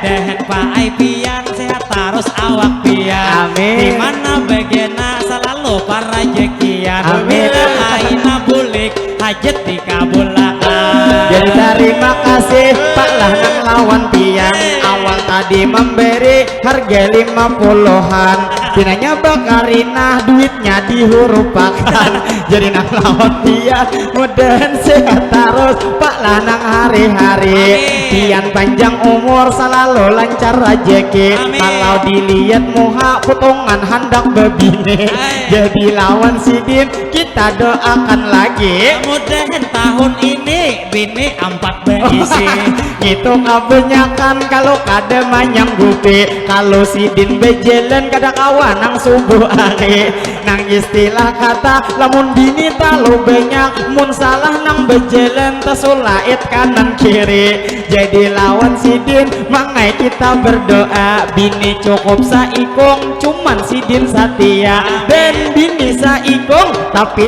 Dehen Pak Aipian sehat terus awak pian. Amin. Dimana begena selalu para jekian. Amin. Bila aina bulik hajat dikabulaan. Jadi terima kasih Pak Lanang lawan pian. Awal tadi memberi harga 50-an. Pinanya Bakarina duitnya dihurupakan. Jadi nang lawan pian mudahan sehat terus Pak Lanang hari-hari. Pian panjang umur selalu lancar rezeki. Kalau dilihat muha potongan hendak bebine. Jadi lawan Sidin kita doakan lagi. Mudahan tahun ini bini 4 berisi. Itu kebanyakan kalau kada manyanggupi. Kalau Sidin bejalan kada kawan nang subuh hari. Nang istilah kata lamun bini talu banyak. Mun salah nang bejalan tesulait kanan kiri. Jadi lawan Sidin mangai kita berdoa. Bini cukup saikong cuman Sidin setia. Dan bini saikong tapi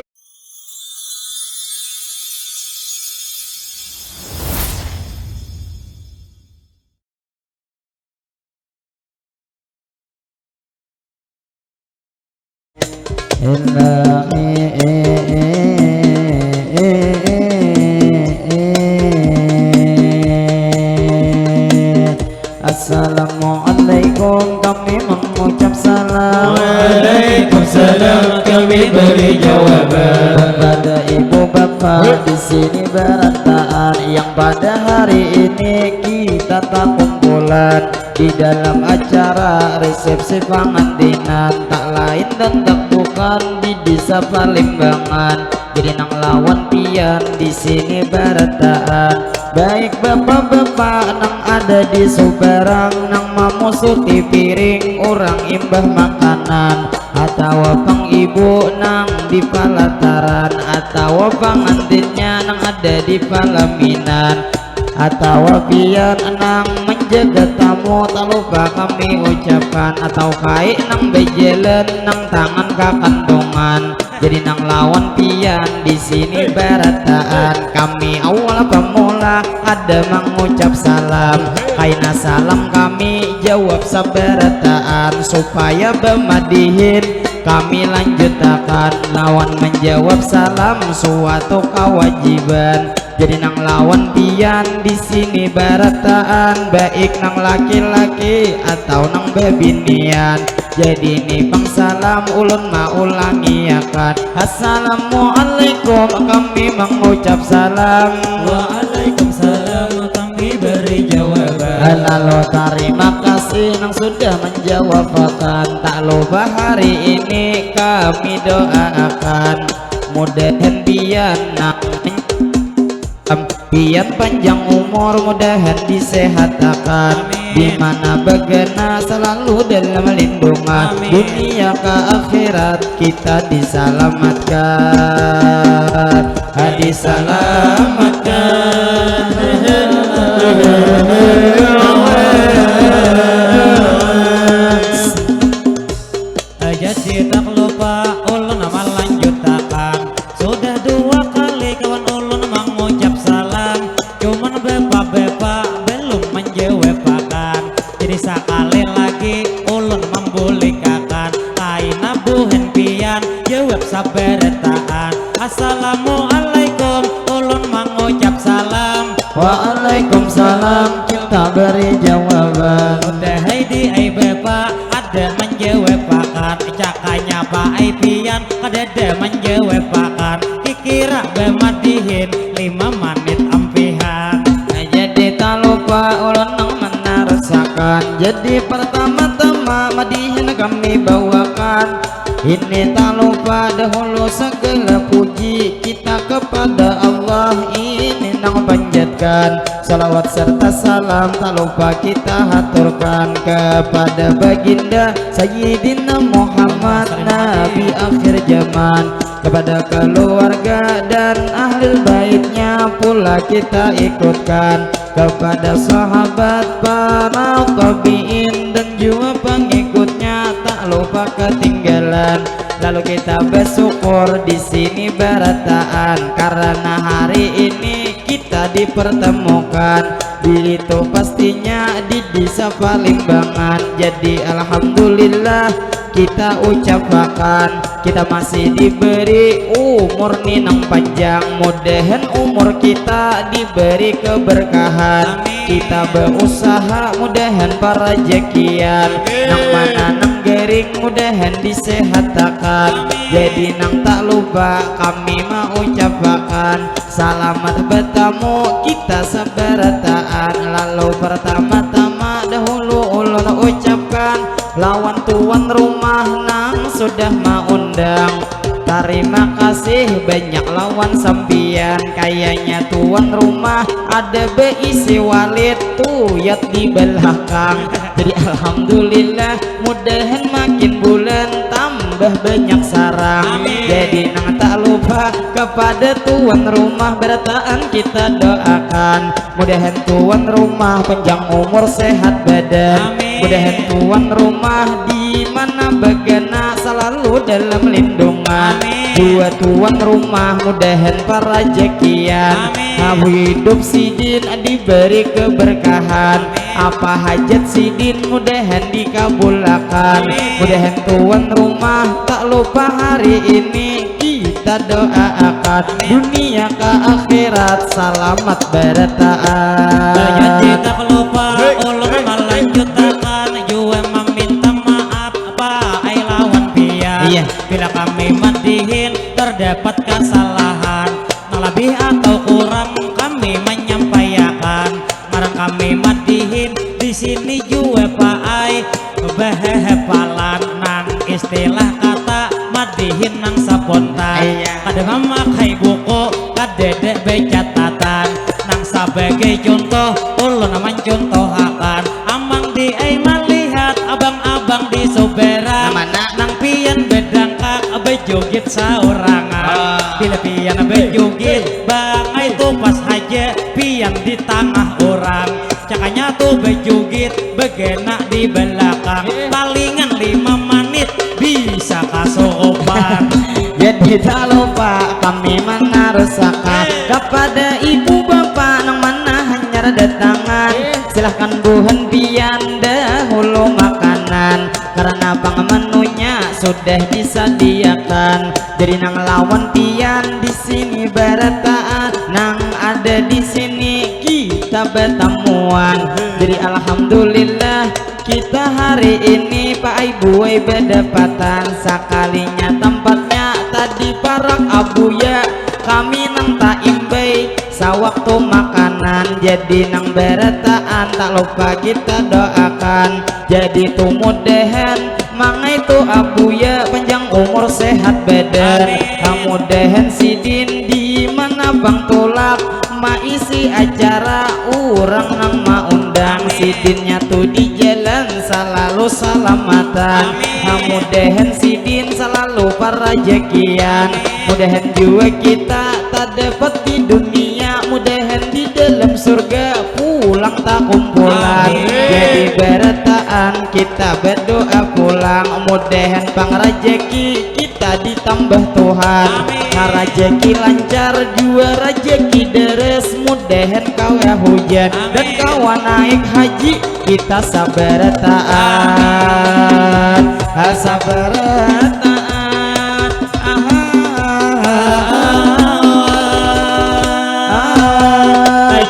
Assalamualaikum kami mengucap salam. Waalaikumsalam kami beri jawaban. Kepada ibu bapak di sini berantaan yang pada hari ini kita tak kumpulan di dalam acara resepsi pengantinan tak lain dan tak bukan di desa Palimbangan. Jadi nang lawan pian di sini berantaan. Baik bapak-bapak nang ada di Subarang nang mamusuti piring orang imbah makanan atau pang ibu nang di Palataran atau pengantinnya nang ada di Palaminan atau pian nang menjaga tamu tak lupa kami ucapkan atau kai nang bejalan nang tangan kakantongan. Jadi nang lawan pian di sini berataan kami awal pemula ada mengucap salam. Kaina salam kami jawab sabarataan supaya bemadihin kami lanjutakan lawan menjawab salam suatu kewajiban. Jadi nang lawan pian di sini barataan baik nang laki-laki atau nang bebinian. Jadi ini bang salam ulun maulangi akan. Assalamualaikum kami mengucap salam. Waalaikumsalam kami beri jawaban. Lalu terima kasih nang sudah menjawab akan. Tak lupa hari ini kami doakan mudahan pian nang pian panjang umur mudahan disehatakan. Dimana begena selalu dalam lindungan. Dunia ke akhirat kita diselamatkan. Diselamatkan. Jadi tak lupa ulun amal lanjutakan. Sudah 2 kali kawan ulun mengucap salam. Cuman bepa-bepa belum menjewepakan. Jadi sekali lagi ulun membulikakan. Kaina buhen pian jawab sabarataan. Assalamualaikum ulun mengucap salam. Waalaikumsalam kita beri jawaban. Udah di ai bepa ada menjewepakan. Cakanya Pak Aipian kada menjewepakan. Kikira bemadihin 5 menit ampihan. Jadi tak lupa ulun nang menarasakan. Jadi pertama-tama madihin kami bawakan. Ini tak lupa dahulu segala puji kita kepada Allah. Ini nang panjatkan salawat serta salam tak lupa kita haturkan kepada baginda Sayyidina Muhammad Nabi akhir zaman. Kepada keluarga dan ahli baitnya pula kita ikutkan. Kepada sahabat para tabi'in dan juga pengikutnya tak lupa ketinggalan. Lalu kita bersyukur di sini berataan karena hari ini kita dipertemukan. Itu pastinya di bisa palimbangan. Jadi alhamdulillah kita ucapkan kita masih diberi umur ninang panjang. Mudahan umur kita diberi keberkahan. Kita berusaha mudahan para rezekian. Nang mana nang gering mudahan disehatakan. Jadi nang tak lupa kami mau ucapkan selamat bertamu kita seberataan. Lalu pertama-tama dahulu ulun ucapkan lawan tuan rumah nang sudah mengundang. Terima kasih banyak lawan sampian. Kayaknya tuan rumah ada beisi walid tuyat di belakang. Jadi alhamdulillah mudahan makin bulan tambah banyak sarang. Jadi nang tak lupa kepada tuan rumah berataan kita doakan mudahan tuan rumah panjang umur sehat badan. Mudahan tuan rumah di mana begana selalu dalam lindungan. Dua tuan rumah mudahan para rezekian. Hidup sidin diberi keberkahan. Apa hajat sidin mudahan dikabulkan. Mudahan tuan rumah tak lupa hari ini kita doakan dunia ke akhirat selamat berataan. Jadi tak lupa ulun melanjutkan juga meminta maaf apa ai lawan pian. Bila kami madihin terdapat kesalahan lebih atau kurang kami menyampaikan. Marang kami madihin di sini juga Pak Ai behepalan nang istilah kata madihin nang spontan. Kadang memakai buku kadedek becatatan nang sebagai contoh ulun mencontohakan. Amang di ai melihat abang-abang di soberan nang pian bedangkak bejugit saurangan. Bila pian bejugit bangai tu pas haja pian di tengah orang. Cakanya tuh bejugit begenak di belakang. Palingan 5 menit bisa kasupan. Jadi tak lupa kami menarusakan kepada ibu bapak nang mana hanya datangan. Silahkan bu hentian dahulu makanan karena bang menunya sudah disediakan. Jadi nang lawan pian di sini berataan nang ada di sini kita bertemuan. Jadi alhamdulillah kita hari ini Pak Ibu berdapatan sekalinya tempatnya tadi parak abuya kami nang tak imbai sawaktu makanan. Jadi nang berataan tak lupa kita doakan jadi tumudahan mangai tu abuya panjang umur sehat badan. Mudahan sidin di mana bang tolak maisi acara orang nang maundang. Sidinnya tuh di jalan selalu salamatan. Mudahan sidin selalu para rezekian. Mudahan juga kita tak dapat di dunia. Mudahan di dalam surga pulang tak kumpulan. Jadi berataan kita berdoa pulang. Mudahan pang rezeki kita ditambah Tuhan. Rezeki lancar juga rezeki deres. Mudahan kau ya hujan dan kau naik haji kita sabarataan. Sabarataan.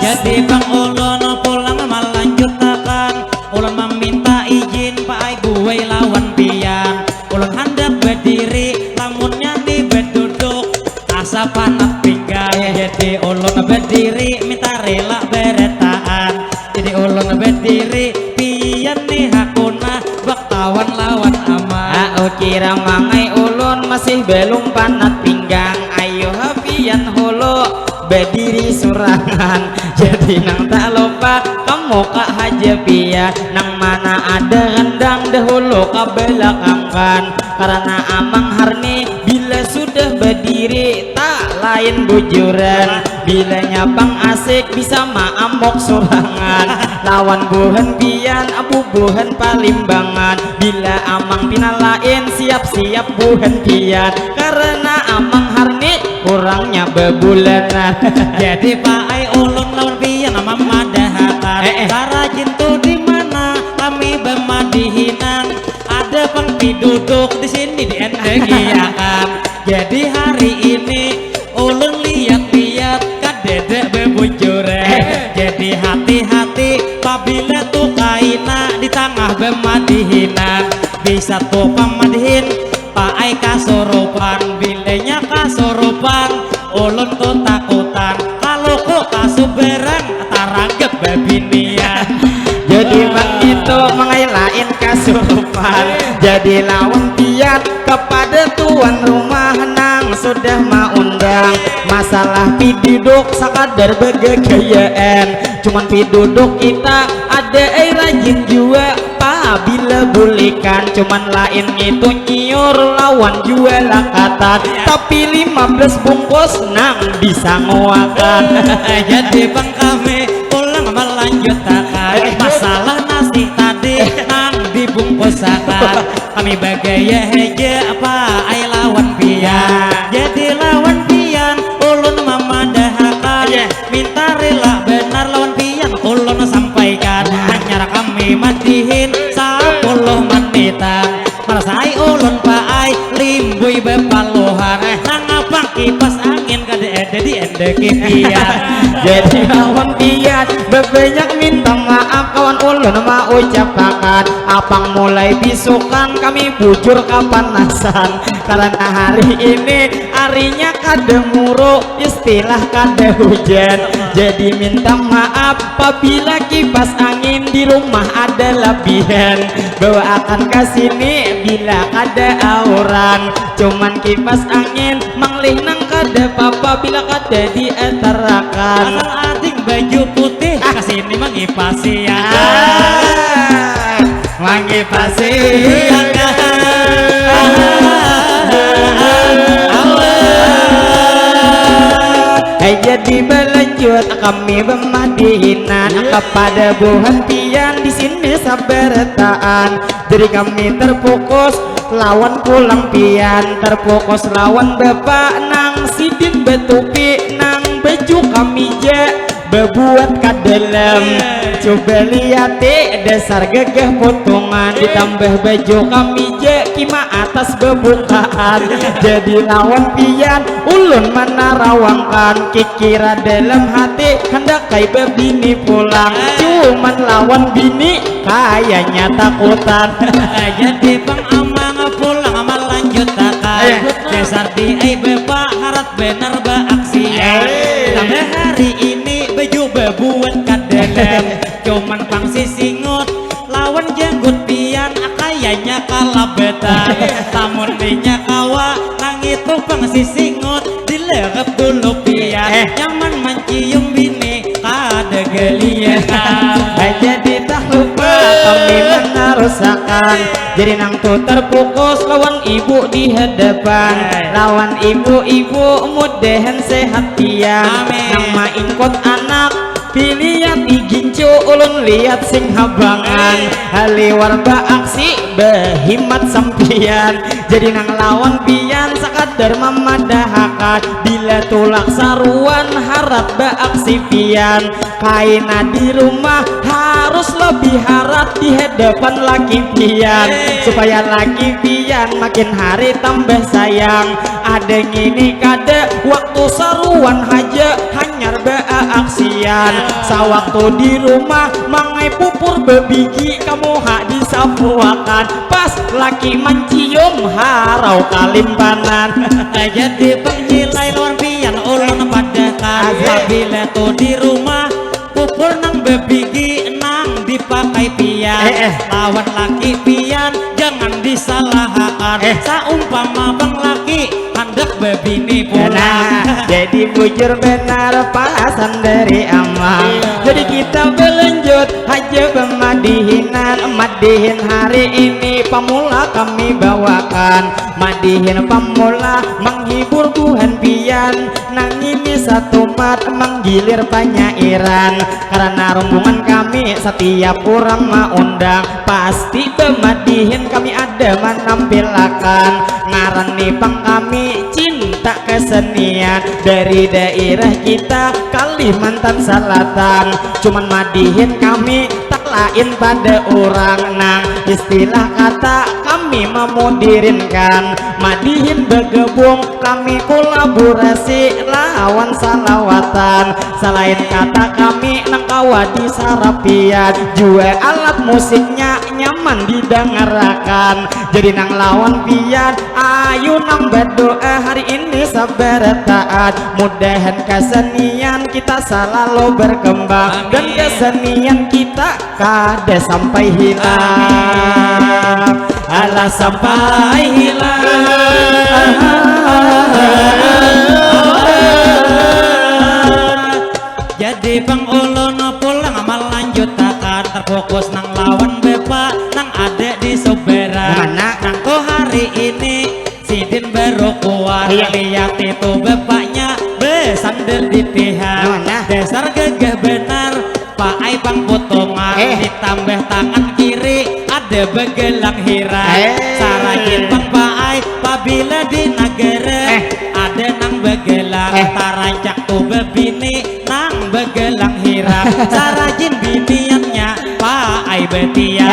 Jadi bang ulun pulang melanjutkan. Ulun meminta izin Pak Ibu lawan pian. Ulun hendak berdiri lamunnya di berduduk asa panat pinggang. Jadi ulun berdiri minta rela beretaan. Jadi ulun berdiri pian nih hakuna baktawan lawan aman. Kira mangai ulun masih belum panat pinggang. Ayo pian holo berdiri surangan. Jadi nang tak lupa kamu kak haja pian nang mana ada rendang dahulu ke belakangkan. Karena amang harni bila sudah berdiri tak lain bujuran. Bila nyapang asik bisa maambok surangan. Lawan buhan pian abu buhan palimbangan. Bila amang pinalain siap-siap buhan pian. Karena amang harni kurangnya bebulanan. Jadi Pak Ai ulun lawan pian nama madahakan. Sarajin tuh di mana kami duduk di sini di NDGIAKAM. Jadi hari ini ulun lihat-lihat kadedek bebujure. Jadi hati-hati apabila tuh kaina di tengah bemadihinan, bisa tuh pemadihin Pak Ai kasurupan, bilenya kasurupan ulun tuh takutan kalau kok kasuberan taragep babinian. Jadi begitu mengailain kasurupan, jadi lawan pian kepada tuan rumah nang sudah maundang. Masalah piduduk sakadar begegayaan, cuman piduduk kita ada rajin juga bila bulikan, cuman lain itu nyiur lawan jual lakatan, tapi 15 bungkus nang bisa nguakan. Jadi bang kami pulang melanjutkan masalah nasi tadi nang dibungkusakan. Kami bagaya heja apa ay lawan pian, jadi lawan pian ulun memadahakan, minta rela benar lawan pian ulun sampaikan. Hanya kami madihin 10 menitan, merasai ulun Pak Ai limbui bepaluhan, nang abang kipas angin kada di endeki pian. Jadi lawan pian bebanyak minta maaf kawan ulun mau ucapakan, apang mulai bisukan kami bujur kapanasan, karena hari ini harinya kada muruk istilah kada hujan. Jadi minta maaf apabila kipas angin di rumah ada lebihan, bawa akan kesini bila kada auran, cuman kipas angin manglih nang kada papa bila kada dietarakan. Asal ading baju putih kesini mengipasi ya, mengipasi jadi berlanjut kami bermadihinan kepada buhan pian di sini sabartaan. Jadi kami terfokus lawan pulang pian, terfokus lawan bapak nang sidin betupi nang baju kami bebuat kadelem. Coba lihat dasar gagah potongan ditambah baju kami kima atas bebukaan. Jadi lawan pian ulun mana rawangkan, kikira dalam hati hendak kai bebini pulang, cuman lawan bini kayaknya takutan. Jadi bang amang pulang melanjutkan, dasar di ai bapak harap bener baaksian. Tambah hari ini baju bebuat kadelem, cuman pang sisingut lawan jenggot pian kayaknya kalah betan. Namun dinya kawa nang itu pang sisingut dilerep dulu pian, nyaman mencium bini kada gelian. Jadi tak lupa kami menarusakan, jadi nang tuh terfokus lawan ibu di hadapan, lawan ibu-ibu mudahan sehat pian. Nang main kot anak pilihan igincu ulun lihat sing habangan, haliwar baaksi behimat sampian. Jadi nang lawan pian sakadar memadahakan, bila tulak saruan harap baaksi pian. Kaina di rumah harus lebih harap di hadapan laki pian, supaya laki pian makin hari tambah sayang. Ada ngini kada waktu saruan haja hanyar baaksian, sawaktu di rumah mangai pupur bebigi kamu hak disapuakan, pas laki mencium harau kalimpanan. Jadi penilai lawan pian ulun padakan, apabila tuh di rumah pupur nang bebigi nang dipakai pian, lawan laki pian jangan disalahkan. Saumpama bang laki hendak bebini pulang, jadi bujur benar pasan dari amal. Jadi kita berlanjut aja pemadihinan, madihin hari ini pemula kami bawakan, madihin pemula menghibur Tuhan pian, nang ini satu mat menggilir penyairan, karena rombongan kami setiap orang maundang pasti pemadihin kami ada menampilkan. Ngarani pang kami cinta kesenian dari daerah kita Kalimantan Selatan, cuman madihin kami tak lain pada orang nang istilah kata kami kami memudirinkan madihin bergabung kami kolaborasi lawan salawatan selain kata kami nang kawadi sarapian jua alat musiknya nyaman didengarkan jadi nang lawan pian ayo nang berdoa hari ini sabar taat mudahan kesenian kita selalu berkembang dan kesenian kita kada sampai hilang alah sampai hilang jadi Bang Ulun pulang melanjutkan terfokus nang lawan bepa nang adek di soberan nang ko hari ini sidin baru kuat lihat itu bapaknya besander di pihak dasar gagah benar Pak Ai Bang potongan ditambah tangan kiri ada begelang hirai saragin Bang Pak Ai apabila di negara ada nang begelang tarancak tuh bebini nang begelang hiram sarajin biniannya Pak Ai betian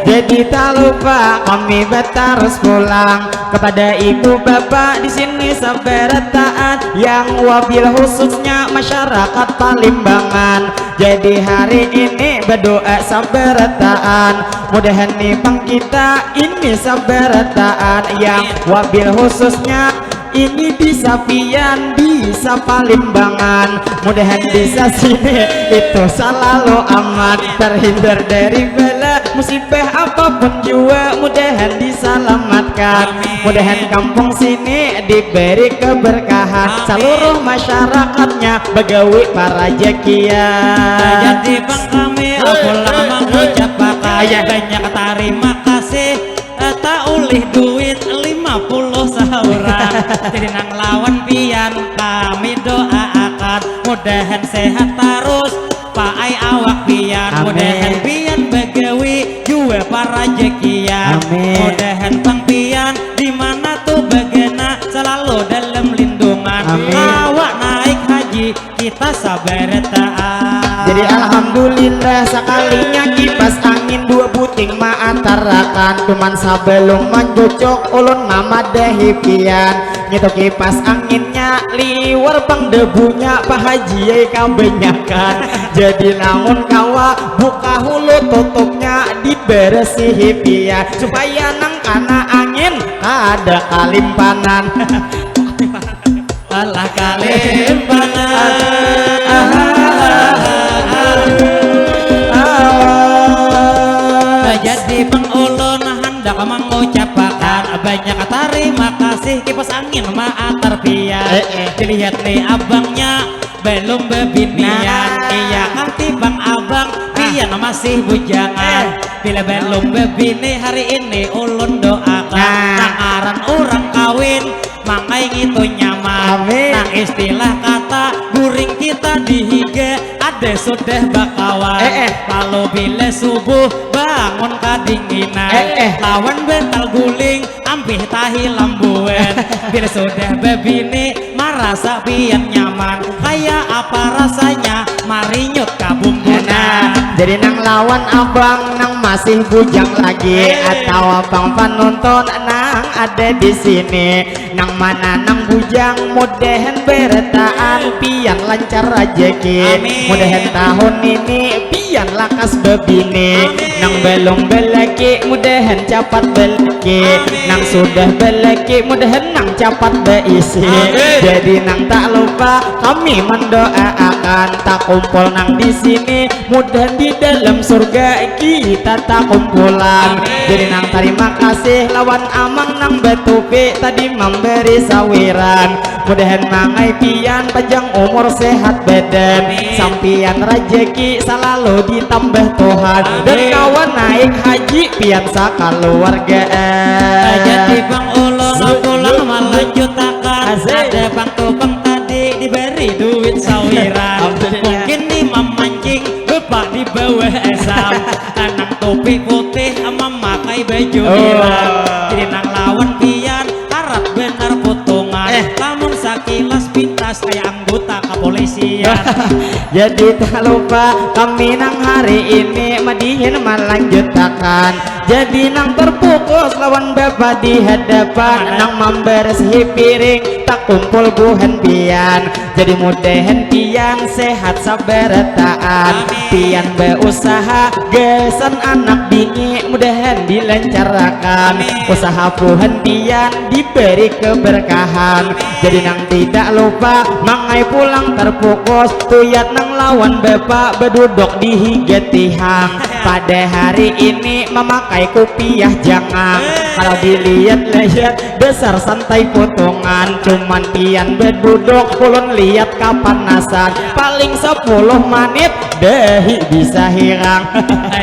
jadi tak lupa kami harus pulang kepada ibu bapak di sini sabar taat yang wabil khususnya masyarakat Palimbangan jadi hari ini berdoa sabar taat mudahan nih Bang kita ini sabar taat yang wabil khususnya ini bisa pian bisa Palimbangan mudahan bisa sini itu selalu aman terhindar dari bala musibah apapun juga mudahan diselamatkan mudahan kampung sini diberi keberkahan seluruh masyarakatnya begawi para jakian jadi Bang kami pulang mengucap banyak terima kasih tak ulih duit 50 seorang jadi nang lawan pian kami doakan mudahan sehat terus Pak Ai awak pian mudahan pian begawi juga para jekian mudahan Bang pian dimana tuh bagena selalu dalam lindungan awak naik haji kita sabar taat jadi alhamdulillah sekalinya kipas angin dua buting maantarakan cuman sebelum mencocok ulun mama dehipian nyetok kipas anginnya liwar Bang debunya Pak Haji kebanyakan jadi namun kawa buka hulu tutupnya diberesihi pian supaya nang kana angin ada kalimpanan alah kalimpanan jadi Bang Ulun hendak mengucapkan banyak terima kasih kipas angin maantar pian dilihat nih abangnya belum bebinian iya hati Bang abang pian masih bujangan bila belum bebini hari ini ulun doakan nang aran orang kawin mangai gitu nyaman nang istilah kata guring kita dihiga ada sudah bakawan lalu bila subuh bangun kadinginan lawan bental guling ampih tahi lambuan bila sudah bebini merasa pian nyaman kayak apa rasanya mari nyut kabumbunan jadi nang lawan abang nang masih bujang lagi atau abang penonton nang ada di sini nang mana nang bujang mudahan bertaan pian lancar rezeki mudahan tahun ini pian lakas bebini nang belum belaki mudahan cepat belaki nang sudah belaki mudahan nang cepat beisi jadi nang tak lupa kami mendoakan tak kumpul nang di sini mudahan di dalam surga kita tak kumpulan jadi nang terima kasih lawan amang nang betupi tadi memberi sawiran mudahan mangai pian panjang umur sehat badan sampian rezeki selalu ditambah Tuhan dan kawan naik haji pian sakaluarga jadi Bang Ulun pulang melanjutkan ada Bang Tupang tadi diberi duit sawiran mungkin nih memancing bapak di bawah esam nang topi putih memakai baju merah jadi nang lawan pian harap benar potongan namun sakilas pintas kayak anggota kepolisian jadi tak lupa kami nang hari ini madihin melanjutkan Jadi nang terfokus lawan bapak di hadapan, nang membersihi piring tak kumpul buhen pian. Jadi mudahan pian sehat sabar taan, pian berusaha gesan anak bini mudahan dilancarkan, usaha buhen pian diberi keberkahan. Jadi nang tidak lupa mangai pulang terfokus tuyat nang lawan bapak berduduk di higetihang. Pada hari ini memakai kopiah jangan, kalau dilihat-lihat besar santai potongan, cuman pian berduduk ulun lihat kapanasan, paling 10 menit dehi bisa hirang.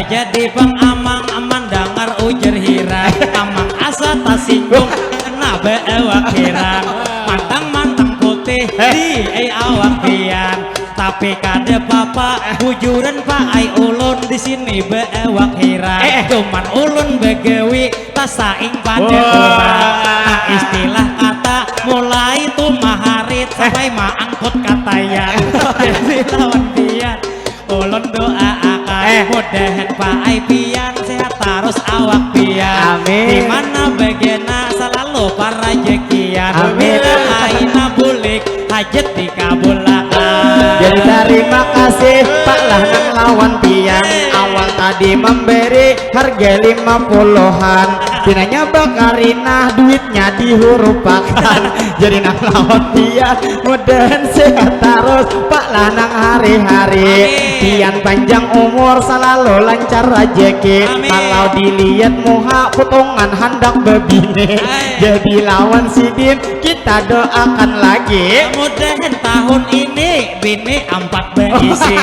Jadi bang amang dengar ujar hirang, amang asa tasinggung kena beewak hirang, mantang putih di awak pian. Tapi kada bapak bujuran pak ai ulun di sini beewak hirang, cuman ulun begewi tak saing pada orang. Nah, istilah kata mulai tuh maharit sampai maangkut kata yang jadi lawan pian ulun doa akan mudahan pak ai pian sehat terus awak pian. Amin. Dimana begena selalu para jekian. Amin. Aina bulik hajat dikabulkan. Jadi terima kasih Pak lah nang lawan pian, awal tadi memberi harga 50-an, pinanya bakarina duitnya dihurupakan. Jadi nang lawan pian mudahan sehat terus Pak lah nang hari-hari, pian panjang umur selalu lancar rezeki. Kalau dilihat muha potongan hendak bebine, jadi lawan sidin kita doakan lagi Mudahan tahun ini bini 4 beisi.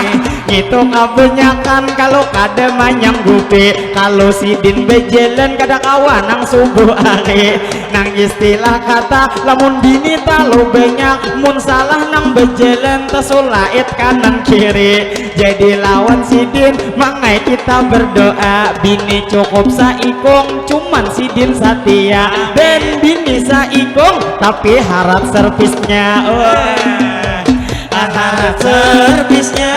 Itu kebanyakan kalau kada manyang gupi, kalau sidin bejalan kada kawan nang subuh hari. Nang istilah kata lamun bini talu banyak, mun salah nang bejalan tesulait kanan kiri. Jadi lawan sidin mangai kita berdoa, bini cukup saikong cuman sidin setia, dan bini saikong tapi harap servisnya. Harap servisnya.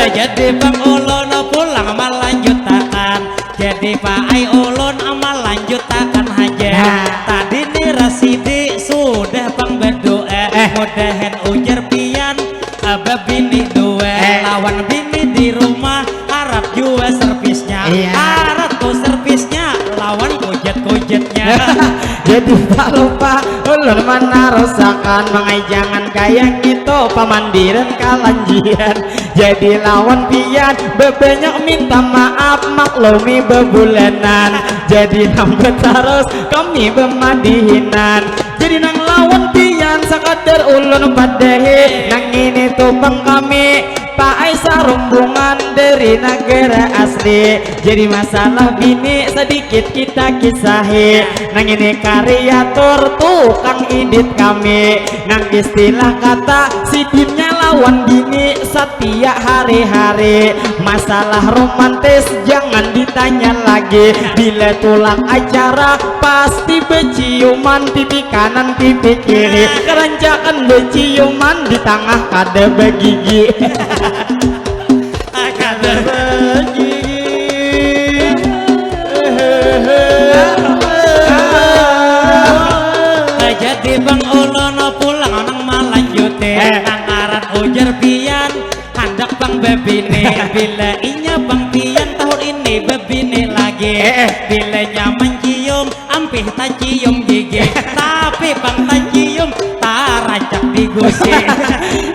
Jadi bang ulun pulang melanjutkan, jadi pak ai ulun amal lanjutkan haja. Tadi nih Rasidi sudah bang berdoa, mudahan ujar pian bini dua, lawan bini di rumah harap juga servisnya. Harap tuh servisnya lawan kujet-kujetnya. Jadi tak lupa ulun mana rusakan, mangai jangan kayak gitu pamandiran kalanjian. Jadi lawan pian bebanyak minta maaf maklumi bebulanan, jadi nambah terus kami bemadihinan. Jadi nang lawan pian sekadar ulun padahi, nang ini tuh bang kami Pak Aisyah rombongan dari negara asli. Jadi masalah bini sedikit kita kisahi, nang ini karyatur tukang edit kami. Nang istilah kata sidinnya lawan bini setia hari-hari. Masalah romantis jangan ditanya lagi, bila tulang acara pasti beciuman pipi kanan pipi kiri, kerancakan beciuman di tengah kada begigi. Kada jadi bang ulun pulang nang malanjute, nang aran ujar pian hendak bang bebine. Bila inya bang pian tahun ini bebine lagi, bila nyaman cium ampih tak cium gigi, tapi bang tak cium tarajak di gusi.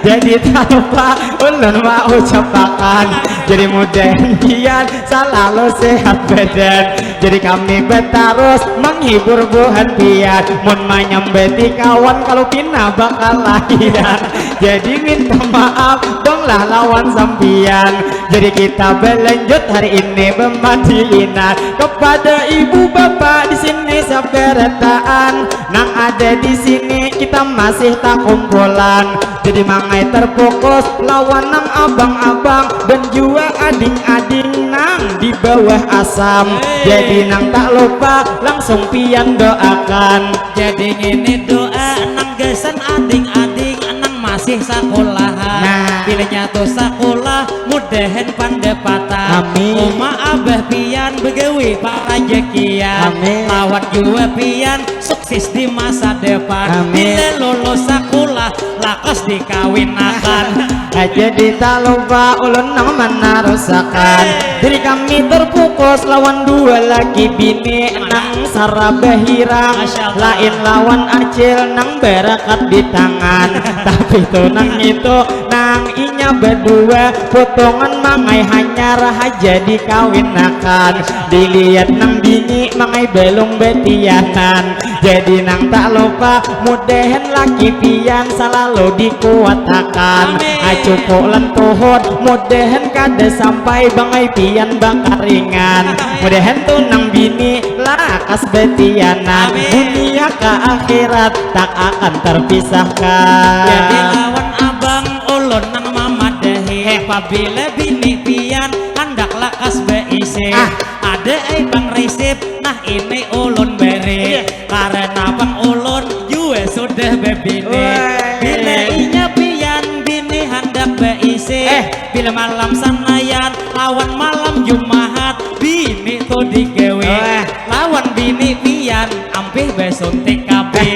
Jadi tak lupa ulun mau ucapakan, jadi mudahan pian selalu sehat badan. Jadi kami betarus menghibur buhan pian, mun menyambeti kawan kalau pina bakal lahiran. Jadi minta maaf dong lah lawan sampian. Jadi kita berlanjut hari ini memadihinan kepada ibu bapak di sini sabarataan, nang ada di sini kita masih tak kumpulan. Jadi mangai terfokus lawan nang abang-abang dan juga ading-ading nang di bawah asam. Jadi nang tak lupa langsung pian doakan. Jadi ini doa nang gesan ading-ading nang masih sekolahan. pilihnya tuh sakulah mudahan pandepatan Amin. Uma abah pian begawi para jekian Amin. lawan juga pian sukses di masa depan Amin. bila lulus sakulah lakas dikawinakan Jadi tak lupa ulun nang mana rusakan diri kami terfokus lawan dua lagi bini nang sarabah hirang Masya Allah. lain lawan acil nang berakat di tangan tapi tuh nang itu nang inya berdua potongan mangai hanya rahaja dikawinakan dilihat nang bini mangai belum betianan jadi nang tak lupa mudahan laki pian selalu dikuatakan cukup lentuhun mudahan kada sampai bangai pian bakar ringan mudahan tuh nang bini lakas betianan dunia ke akhirat tak akan terpisahkan jadi lawan abang ulun nang mamadahi apabila bini pian hendak lakas beisi ada bang resip nah ini ulun beri karena bang ulun juga sudah bebini bila inya pian bini hendak beisi bila malam sanayan lawan malam jumaat bini tuh digawe lawan bini pian ampih besuntik kabeh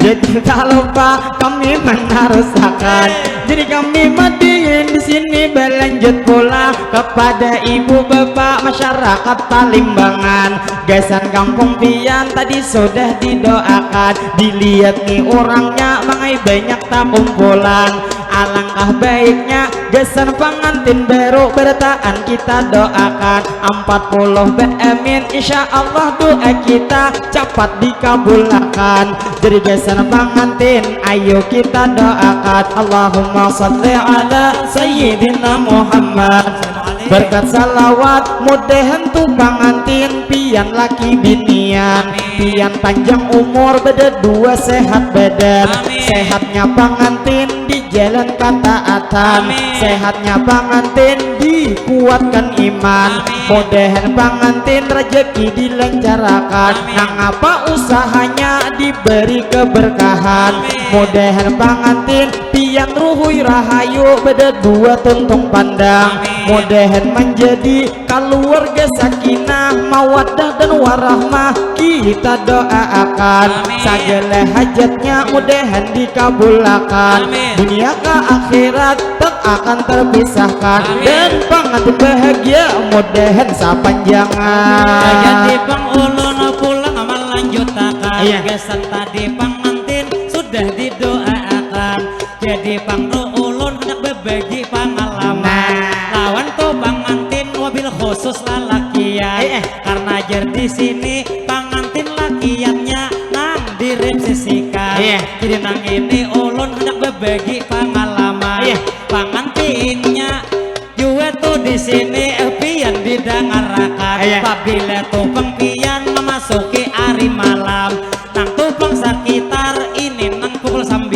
jadi tak lupa kami menarusakan jadi kami madiin di sini berlanjut pula kepada ibu bapak masyarakat Palimbangan gasan kampung pian tadi sudah didoakan dilihat nih orangnya mangai banyak tak kumpulan alangkah baiknya gasan pengantin baru bertahan kita doakan 40 amin insya Allah doa kita cepat dikabulkan jadi gasan pengantin ayo kita doakan Allahumma sholli ala sayyidina Muhammad berkat salawat mudahan tuh pengantin pian laki binian pian panjang umur beda dua sehat badan sehatnya pengantin di jalan ketaatan sehatnya pengantin dikuatkan iman mudahan pengantin rezeki dilancarkan nang apa usahanya diberi keberkahan mudahan pengantin pian ruhui rahayu beda dua tuntung pandang mudahan menjadi keluarga sakinah mawaddah dan warahmah kita doakan segala hajatnya mudahan dikabulkan dunia ke akhirat tak akan terpisahkan dan pengantin bahagia mudahan sepanjangan jadi bang ulun pulang amal lanjutakan gasan tadi pengantin sudah didoakan jadi bang ulun hendak berbagi pengalaman lawan tuh pengantin wabil khusus lalakian karena jer di sini pengantin lakiannya nang direpsisikan jadi nang ini ulun hendak berbagi pengalaman pengantinnya juga tuh di sini pian didengarkan apabila tuh pian memasuki hari malam nang tupang sekitar ini nang pukul 9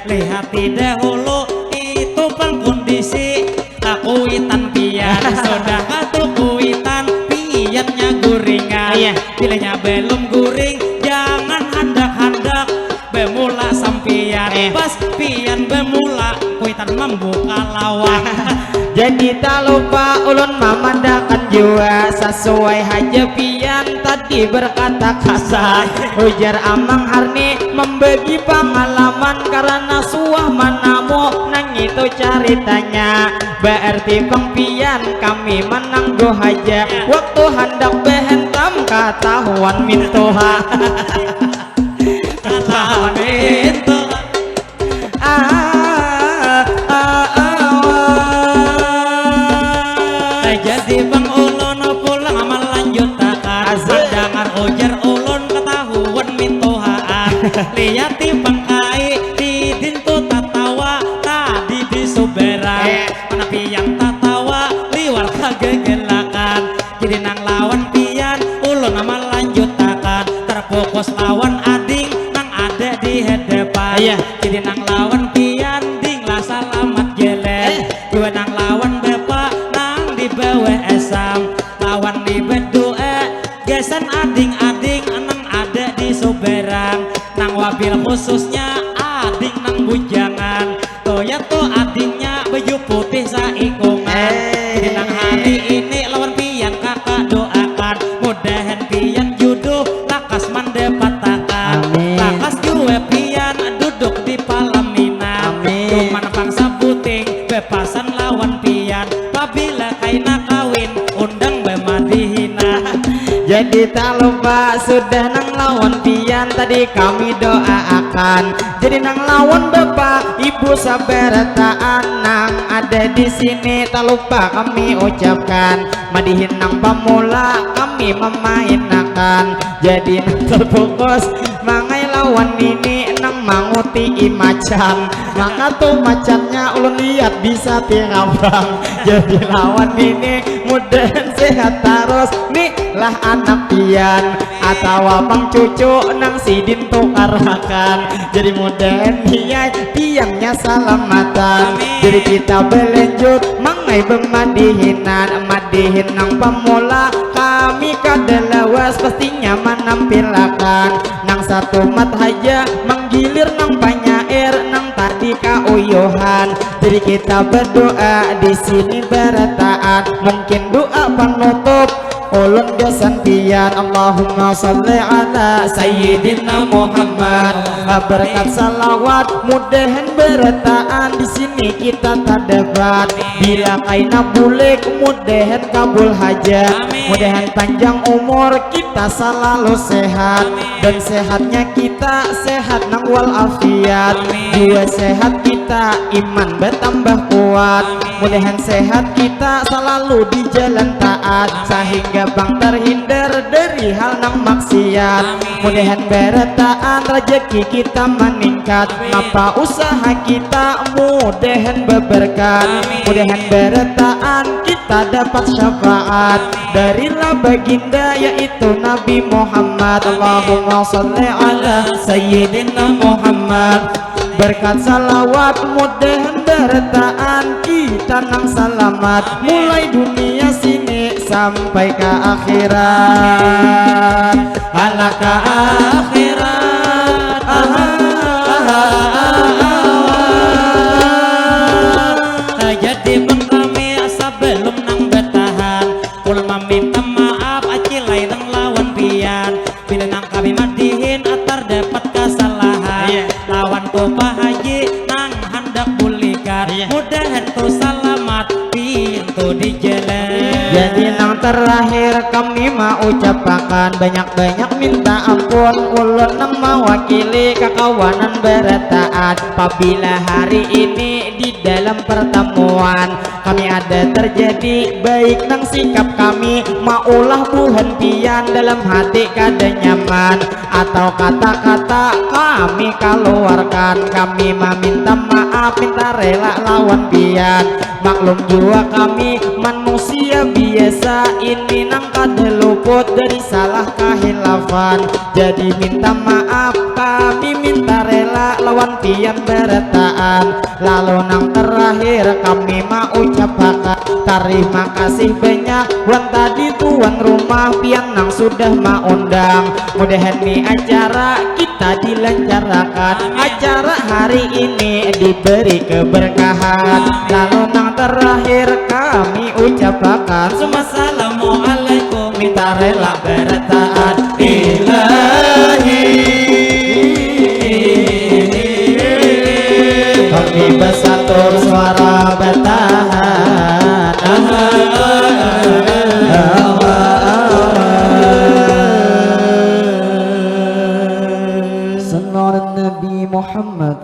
lihat dahulu itu pang kondisi kakuitan pian sudah katu kuitan piannya guringan pilihnya belum guring jangan handak-handak bemula sampian pas pian bemula kuitan membuka lawang jadi tak lupa ulun memandakan jua sesuai haja pian tadi berkata kasar ujar amang harni membagi pengalaman karena suah manamu nang itu ceritanya berarti pengpian kami menangguh haja waktu hendak behentam ketahuan mintoha ketahuan mintoha jadi bang ulun pulang amal lanjutakan dengar ujar ulun ketahuan mintohaan liyati pangkai di dintu tatawa tadi di suberan mana pian tatawa liwar kagegelakan jadi nang lawan pian ulun amal lanjutakan terfokus lawan putih saikungan. Dinang hari ini lawan pian kakak doakan, mudahan pian jodoh lakas mendapatkan. Lakas gue pian duduk di palaminan, cuman bangsa puting bebasan lawan pian. Apabila kaina kawin undang bemadihina. Jadi tak lupa sudah nang lawan pian tadi kami doakan. Jadi nang lawan bapak ibu sabar taan nang ada di sini tak lupa kami ucapkan. Madihin nang pamula kami memainkan. Jadi nang terfokus mangai lawan ini nang manguti macan. Maka tuh macannya ulun lihat bisa tirabang. Jadi lawan ini mudah sehat terus nih lah anak pian atau abang cucu nang sidin tukarakan. Jadi mudah niat tiangnya salamatan. Jadi kita belanjut mangai bemadihinan, madihin nang pemula kami kadalawas pastinya menampilkan. Nang satu mat aja menggilir nang penyair nang tadi kauyuhan. Jadi kita berdoa di sini bertaat, mungkin doa penutup ulun gasan pian. Allahumma salli ala sayyidina Muhammad. Berkat salawat mudahan bertaan di sini kita terdapat. Bila kaina bulik mudahan kabul hajat, mudahan panjang umur kita selalu sehat. Dan sehatnya kita sehat nang wal afiat. Jiwa sehat kita iman bertambah kuat. Mudahan sehat kita selalu di jalan taat, sehingga bang terhindar dari hal nang maksiat. Mudahan bertaan rezeki kita meningkat, apa usaha kita mudahan berberkat. Mudahan bertaan kita dapat syafaat dari baginda yaitu Nabi Muhammad. Allahumma salli ala sayyidina Muhammad. Berkat salawat mudahan bertaan kita nang selamat mulai dunia sini sampai ke akhirat. Ala ke akhirat. Jadi bang kami sebelum nang bertahan kul meminta maaf acilai nang lawan pian. Bila nang kami madihin atar dapat kesalahan, lawan ku haji nang hendak bulikan. Mudahan tu selamat pintu di jalan. Jadi nang terakhir kami mau ucapkan banyak-banyak minta ampun ulun nang mewakili kekawanan bertaat. Apabila hari ini di dalam pertemuan kami ada terjadi baik nang sikap kami maulah buhan pian dalam hati kada nyaman atau kata-kata kami keluarkan, kami meminta maaf minta rela lawan pian. Maklum jua kami manusia biasa ini nang kada luput dari salah kahilafan. Jadi minta maaf kami minta rela lawan pian bertaan. Lalu nang terakhir kami mau ucapkan terima kasih banyak wan tadi tuan rumah pian nang sudah mengundang. Mudahan nih acara kita dilancarkan, acara hari ini diberi keberkahan. Lalu nang terakhir kami ucapkan Assalamualaikum minta rela bertaat ilahi. Kami bersatu suara bertahan. Sallallahu Nabi Muhammad.